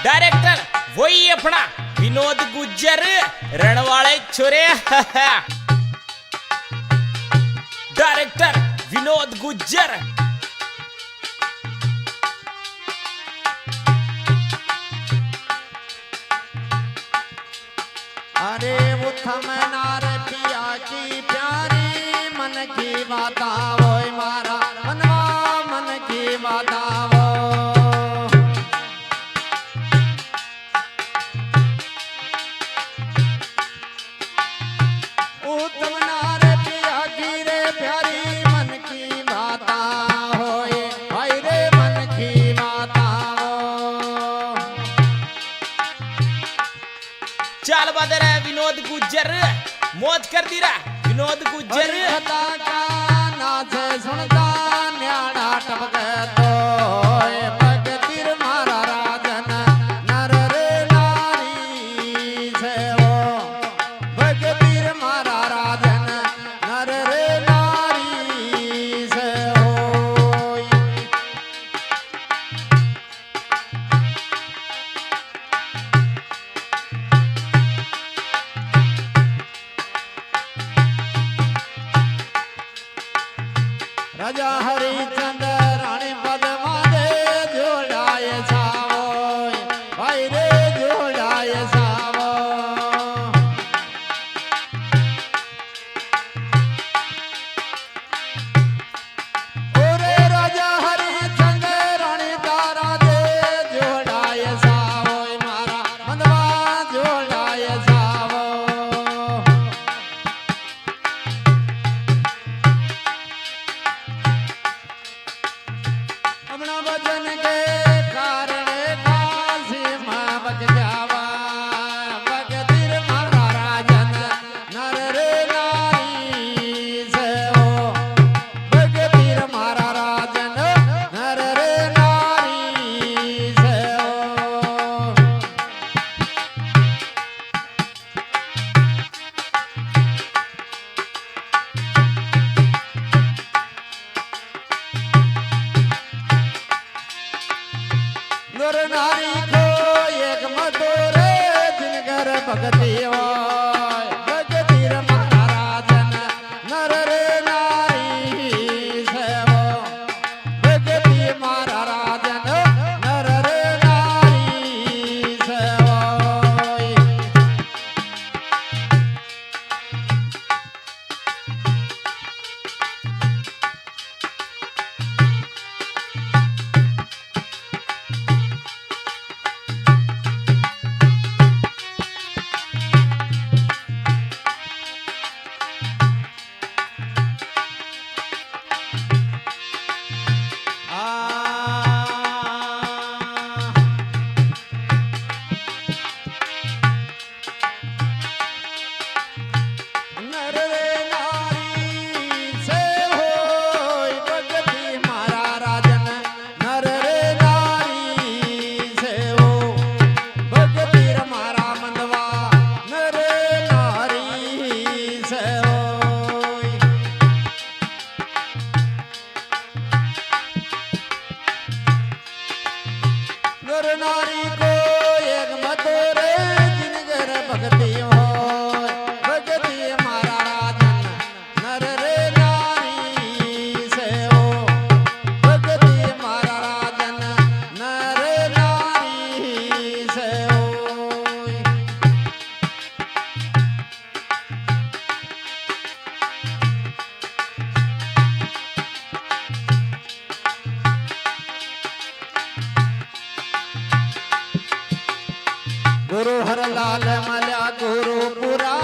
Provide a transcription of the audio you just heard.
director वही अपना विनोद गुज्जर रणवाले छोरे डायरेक्टर विनोद गुज्जर अरे वो थमनार पिया की प्यारी मन की बाता वो मारा मनवा मन की बाता वो थमनार पिया की रे प्यारी मन की बाता होए भाई रे मन की बाता हो चाल बदर है विनोद गुज्जर मौत कर दी रहा विनोद गुज्जर नाच सुनता न्याड़ा टपक तो भगतीर मारा राजन नर रे नारी से वो भगतीर मारा राजन नर रे नारी से हो राजा हरिचंद्र रानी पद्मा दे जोड़ाए सावो भाई रे जोड़ाए सावो ओरे राजा हरिचंद्र रानी तारा दे जोड़ाए सावो मारा मंदवा जोड़ाए सावो अपना वचन के कारण काशी मां बग जावा भगतीर मारा राजन नर रे नारी से हो भगतीर मारा राजन नर रे नारी से हो नर नारी को एक मधुर जिनगर भगती होय भगतीर मारा राजन नर रे नारी से हो भगती मारा राजन नर रे नारी से होय नर रे नारी से होय भगती मारा राजन नर रे नारी से हो भगती मारा मंदवा नर नारी से होय नर नारी को एक मधुर जिनगर भगती होय भगती मारा राजन नर रे नारी से हो भगती मारा राजन नर नारी से होय गुरु हर लाल मल्या गुरु पुरा